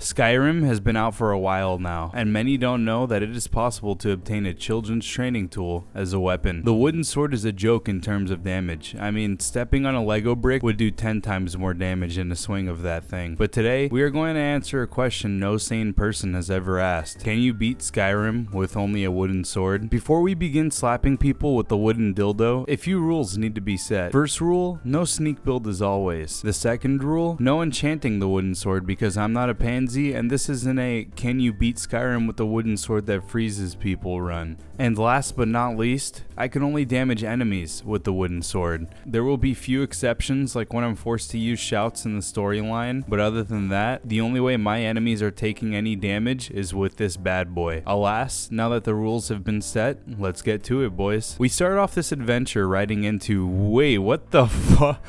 Skyrim has been out for a while now, and many don't know that it is possible to obtain a children's training tool as a weapon. The wooden sword is a joke in terms of damage. I mean, stepping on a Lego brick would do 10 times more damage in a swing of that thing. But today, we are going to answer a question no sane person has ever asked. Can you beat Skyrim with only a wooden sword? Before we begin slapping people with the wooden dildo, a few rules need to be set. First rule, no sneak build as always. The second rule, no enchanting the wooden sword because I'm not a pansy and this isn't a can you beat Skyrim with a wooden sword that freezes people run. And last but not least, I can only damage enemies with the wooden sword. There will be few exceptions like when I'm forced to use shouts in the storyline, but other than that, the only way my enemies are taking any damage is with this bad boy. Alas, now that the rules have been set, let's get to it, boys. We start off this adventure riding into, wait, what the fuck?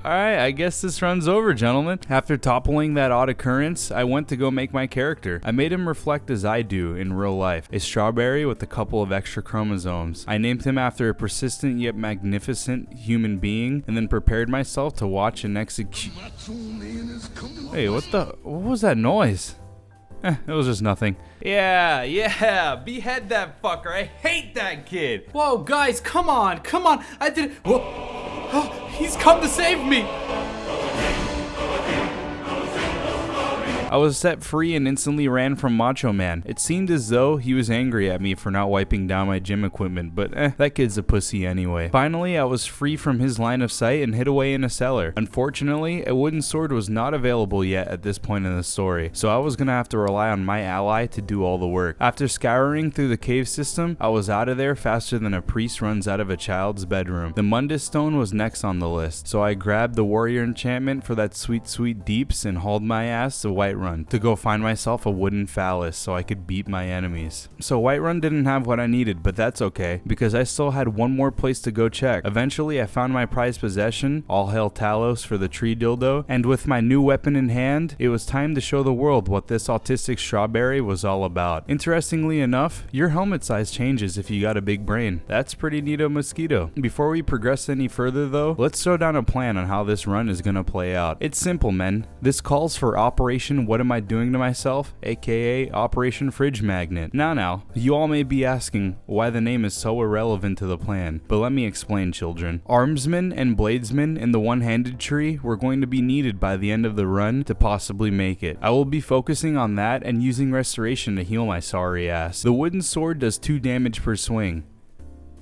Alright, I guess this runs over, gentlemen. After toppling that odd occurrence, I went to go make my character. I made him reflect as I do in real life, a strawberry with a couple of extra chromosomes. I named him after a persistent yet magnificent human being, and then prepared myself to watch and execute. Hey, what was that noise? It was just nothing. Yeah, behead that fucker. I hate that kid. Whoa, guys, come on. I did. Whoa. Oh, he's come to save me. I was set free and instantly ran from Macho Man. It seemed as though he was angry at me for not wiping down my gym equipment, but that kid's a pussy anyway. Finally, I was free from his line of sight and hid away in a cellar. Unfortunately, a wooden sword was not available yet at this point in the story, so I was gonna have to rely on my ally to do all the work. After scouring through the cave system, I was out of there faster than a priest runs out of a child's bedroom. The Mundus stone was next on the list, so I grabbed the warrior enchantment for that sweet deeps and hauled my ass to Whiterun to go find myself a wooden phallus so I could beat my enemies. So Whiterun didn't have what I needed, but that's okay, because I still had one more place to go check. Eventually I found my prized possession, all hail Talos for the tree dildo, and with my new weapon in hand, it was time to show the world what this autistic strawberry was all about. Interestingly enough, your helmet size changes if you got a big brain. That's pretty neato mosquito. Before we progress any further though, let's throw down a plan on how this run is gonna play out. It's simple, men. This calls for Operation What Am I Doing to Myself, aka Operation Fridge Magnet. Now, you all may be asking why the name is so irrelevant to the plan, but let me explain, children. Armsmen and bladesmen in the one-handed tree were going to be needed by the end of the run to possibly make it. I will be focusing on that and using restoration to heal my sorry ass. The wooden sword does 2 damage per swing.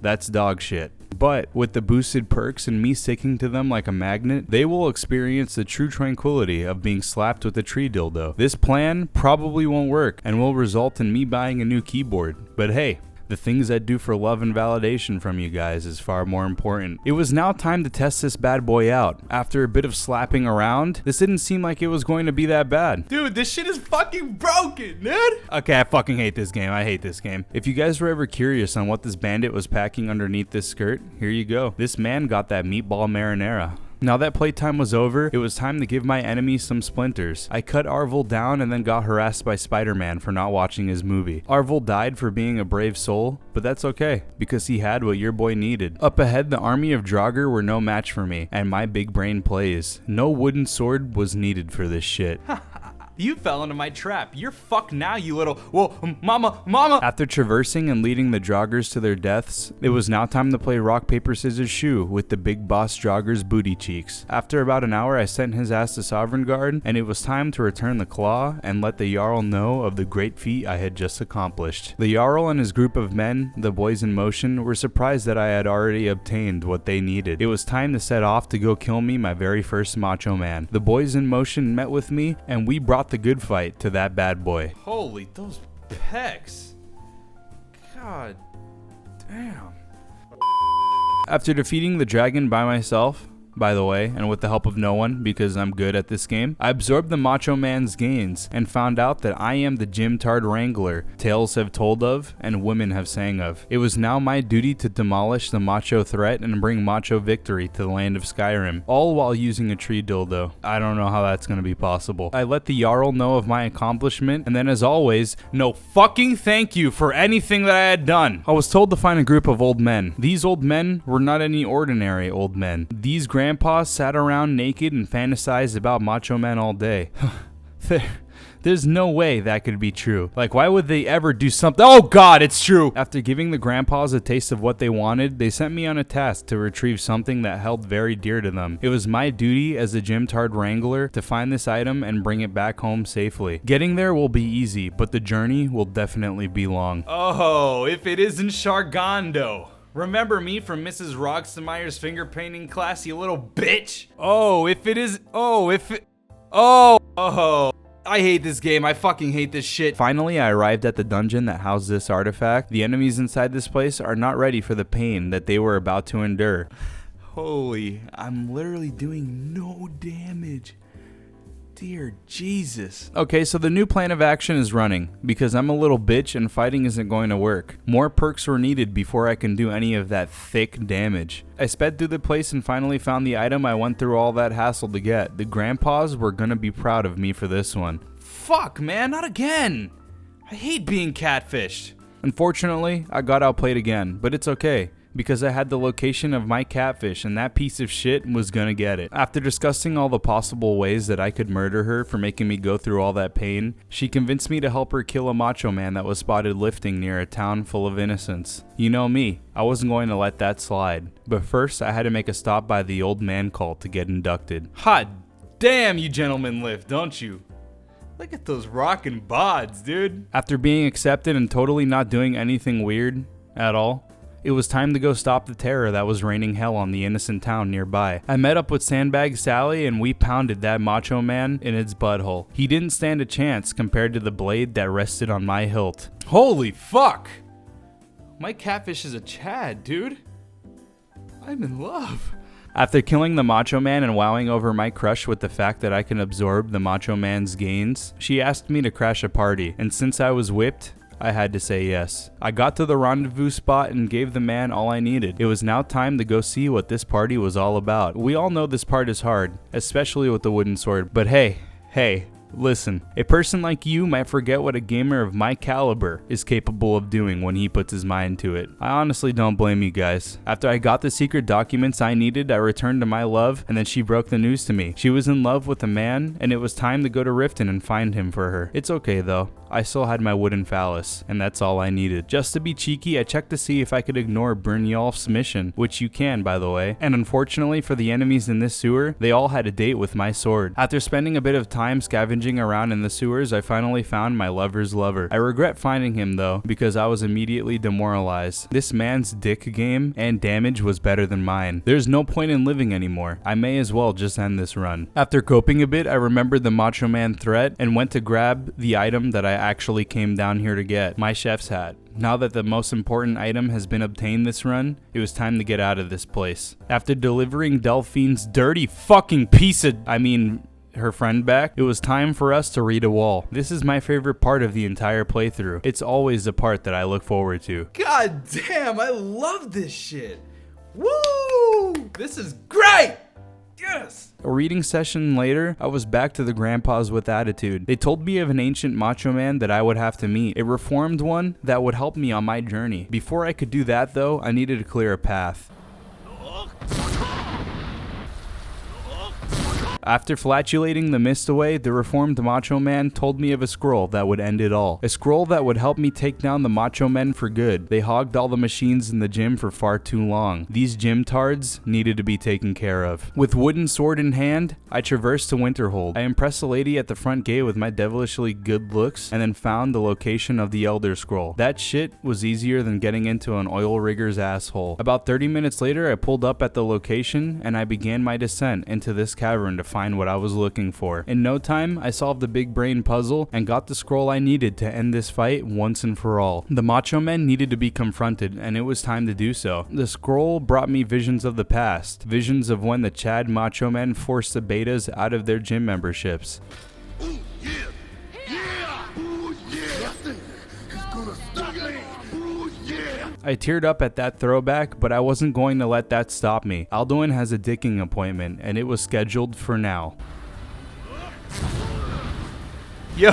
That's dog shit. But with the boosted perks and me sticking to them like a magnet, they will experience the true tranquility of being slapped with a tree dildo. This plan probably won't work and will result in me buying a new keyboard. But hey, the things I do for love and validation from you guys is far more important. It was now time to test this bad boy out. After a bit of slapping around, this didn't seem like it was going to be that bad. Dude, this shit is fucking broken, dude. Okay, I fucking hate this game. I hate this game. If you guys were ever curious on what this bandit was packing underneath this skirt, here you go. This man got that meatball marinara. Now that playtime was over, it was time to give my enemies some splinters. I cut Arvel down and then got harassed by Spider-Man for not watching his movie. Arvel died for being a brave soul, but that's okay, because he had what your boy needed. Up ahead, the army of Draugr were no match for me, and my big brain plays. No wooden sword was needed for this shit. You fell into my trap. You're fucked now, you little. Whoa, mama. After traversing and leading the Draugrs to their deaths, it was now time to play rock, paper, scissors, shoe with the big boss Draugr's booty cheeks. After about an hour, I sent his ass to Sovngarde, and it was time to return the claw and let the Jarl know of the great feat I had just accomplished. The Jarl and his group of men, the boys in motion, were surprised that I had already obtained what they needed. It was time to set off to go kill me my very first Macho Man. The boys in motion met with me, and we brought the good fight to that bad boy. Holy, those pecs. God damn. After defeating the dragon by myself, by the way, and with the help of no one because I'm good at this game, I absorbed the Macho Man's gains and found out that I am the Gym Tard Wrangler tales have told of and women have sang of. It was now my duty to demolish the Macho threat and bring Macho victory to the land of Skyrim, all while using a tree dildo. I don't know how that's gonna be possible. I let the Jarl know of my accomplishment, and then as always, no fucking thank you for anything that I had done. I was told to find a group of old men. These old men were not any ordinary old men. These grandpa sat around naked and fantasized about Macho Man all day. There's no way that could be true. Like, why would they ever do something? Oh God, it's true! After giving the grandpas a taste of what they wanted, they sent me on a task to retrieve something that held very dear to them. It was my duty as a gym tard wrangler to find this item and bring it back home safely. Getting there will be easy, but the journey will definitely be long. Oh, if it isn't Shargondo. Remember me from Mrs. Roxemeyer's finger painting class, you little bitch? Oh, if it is, I hate this game. I fucking hate this shit. Finally, I arrived at the dungeon that housed this artifact. The enemies inside this place are not ready for the pain that they were about to endure. Holy, I'm literally doing no damage. Dear Jesus. Okay, so the new plan of action is running, because I'm a little bitch and fighting isn't going to work. More perks were needed before I can do any of that thick damage. I sped through the place and finally found the item I went through all that hassle to get. The grandpas were gonna be proud of me for this one. Fuck, man, not again! I hate being catfished. Unfortunately, I got outplayed again, but it's okay, because I had the location of my catfish and that piece of shit was gonna get it. After discussing all the possible ways that I could murder her for making me go through all that pain, she convinced me to help her kill a Macho Man that was spotted lifting near a town full of innocents. You know me, I wasn't going to let that slide. But first, I had to make a stop by the old man cult to get inducted. Hot damn, you gentlemen lift, don't you? Look at those rockin' bods, dude. After being accepted and totally not doing anything weird at all, it was time to go stop the terror that was raining hell on the innocent town nearby. I met up with Sandbag Sally and we pounded that Macho Man in its butthole. He didn't stand a chance compared to the blade that rested on my hilt. Holy fuck! My catfish is a Chad, dude. I'm in love. After killing the Macho Man and wowing over my crush with the fact that I can absorb the Macho Man's gains, she asked me to crash a party, and since I was whipped, I had to say yes. I got to the rendezvous spot and gave the man all I needed. It was now time to go see what this party was all about. We all know this part is hard, especially with the wooden sword, but hey, listen, a person like you might forget what a gamer of my caliber is capable of doing when he puts his mind to it. I honestly don't blame you guys. After I got the secret documents I needed, I returned to my love, and then she broke the news to me. She was in love with a man, and it was time to go to Riften and find him for her. It's okay though. I still had my wooden phallus, and that's all I needed. Just to be cheeky, I checked to see if I could ignore Brynjolf's mission, which you can, by the way. And unfortunately for the enemies in this sewer, they all had a date with my sword. After spending a bit of time scavenging around in the sewers, I finally found my lover's lover. I regret finding him though, because I was immediately demoralized. This man's dick game and damage was better than mine. There's no point in living anymore. I may as well just end this run. After coping a bit, I remembered the Macho Man threat and went to grab the item that I actually came down here to get, my chef's hat. Now that the most important item has been obtained this run, it was time to get out of this place. After delivering Delphine's dirty fucking piece of, her friend back, it was time for us to read a wall. This is my favorite part of the entire playthrough. It's always the part that I look forward to. God damn, I love this shit. Woo! This is great! Yes! A reading session later, I was back to the grandpas with attitude. They told me of an ancient Macho Man that I would have to meet, a reformed one that would help me on my journey. Before I could do that though, I needed to clear a path. After flatulating the mist away, the reformed Macho Man told me of a scroll that would end it all. A scroll that would help me take down the Macho Men for good. They hogged all the machines in the gym for far too long. These gym tards needed to be taken care of. With wooden sword in hand, I traversed to Winterhold. I impressed a lady at the front gate with my devilishly good looks and then found the location of the Elder Scroll. That shit was easier than getting into an oil rigger's asshole. About 30 minutes later, I pulled up at the location and I began my descent into this cavern to find what I was looking for. In no time, I solved the big brain puzzle and got the scroll I needed to end this fight once and for all. The Macho Men needed to be confronted, and it was time to do so. The scroll brought me visions of the past, visions of when the Chad Macho Men forced the betas out of their gym memberships. Ooh, yeah. Yeah. Ooh, yeah. It's gonna stop me. Ooh, yeah. I teared up at that throwback, but I wasn't going to let that stop me. Alduin has a dicking appointment, and it was scheduled for now. Yo,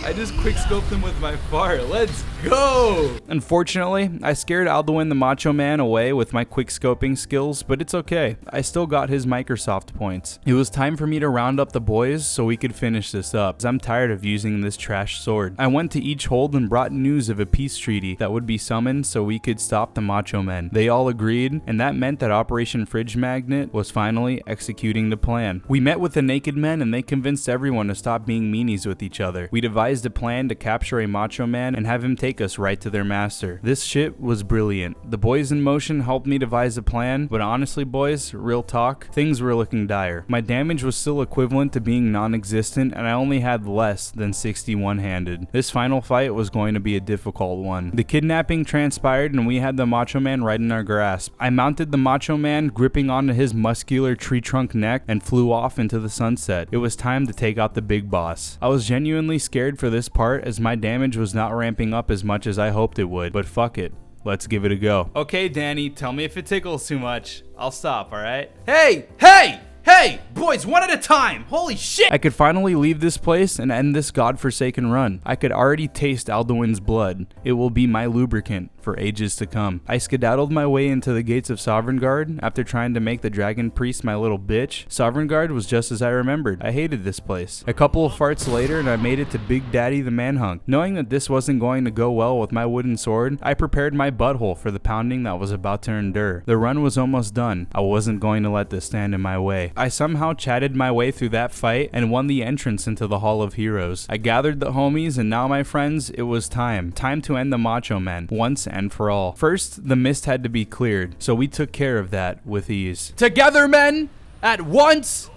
I just quickscoped him with my fart. Let's go! Unfortunately, I scared Alduin the Macho Man away with my quickscoping skills, but it's okay. I still got his Microsoft points. It was time for me to round up the boys so we could finish this up, as I'm tired of using this trash sword. I went to each hold and brought news of a peace treaty that would be summoned so we could stop the Macho Men. They all agreed, and that meant that Operation Fridge Magnet was finally executing the plan. We met with the naked men and they convinced everyone to stop being meanies with each other. We devised a plan to capture a Macho Man and have him take us right to their master. This shit was brilliant. The boys in motion helped me devise a plan, but honestly boys, real talk, things were looking dire. My damage was still equivalent to being non-existent and I only had less than 60 one-handed. This final fight was going to be a difficult one. The kidnapping transpired and we had the Macho Man right in our grasp. I mounted the Macho Man, gripping onto his muscular tree trunk neck, and flew off into the sunset. It was time to take out the big boss. I was genuinely scared for this part as my damage was not ramping up as much as I hoped it would, but fuck it. Let's give it a go. Okay, Danny, tell me if it tickles too much. I'll stop, alright? Hey! Hey! Hey! Boys, one at a time! Holy shit! I could finally leave this place and end this godforsaken run. I could already taste Alduin's blood. It will be my lubricant for ages to come. I skedaddled my way into the gates of Sovngarde after trying to make the dragon priest my little bitch. Sovngarde was just as I remembered. I hated this place. A couple of farts later and I made it to Big Daddy the Manhunk. Knowing that this wasn't going to go well with my wooden sword, I prepared my butthole for the pounding that was about to endure. The run was almost done. I wasn't going to let this stand in my way. I somehow chatted my way through that fight and won the entrance into the Hall of Heroes. I gathered the homies and now my friends, it was time. Time to end the Macho Man once and for all. First, the mist had to be cleared, so we took care of that with ease. Together, men! At once!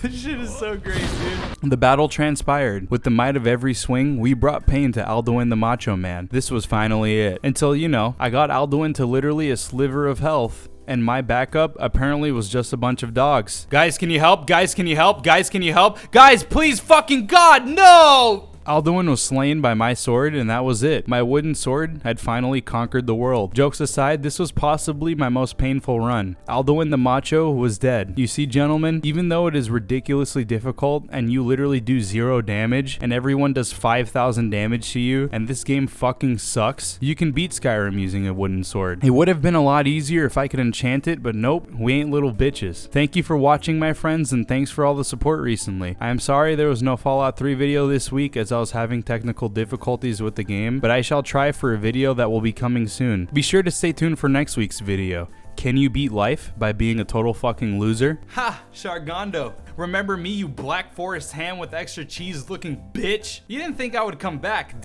This shit is so great, dude. The battle transpired. With the might of every swing, we brought pain to Alduin the Macho Man. This was finally it. Until, you know, I got Alduin to literally a sliver of health. And my backup apparently was just a bunch of dogs. Guys, can you help? Guys, can you help? Guys, can you help? Guys, please fucking God, no! Alduin was slain by my sword and that was it. My wooden sword had finally conquered the world. Jokes aside, this was possibly my most painful run. Alduin the Macho was dead. You see, gentlemen, even though it is ridiculously difficult and you literally do 0 damage and everyone does 5,000 damage to you and this game fucking sucks, you can beat Skyrim using a wooden sword. It would have been a lot easier if I could enchant it, but nope, we ain't little bitches. Thank you for watching, my friends, and thanks for all the support recently. I am sorry there was no Fallout 3 video this week as I was having technical difficulties with the game, but I shall try for a video that will be coming soon. Be sure to stay tuned for next week's video. Can you beat life by being a total fucking loser? Ha! Shargondo. Remember me, you Black Forest ham with extra cheese looking bitch? You didn't think I would come back,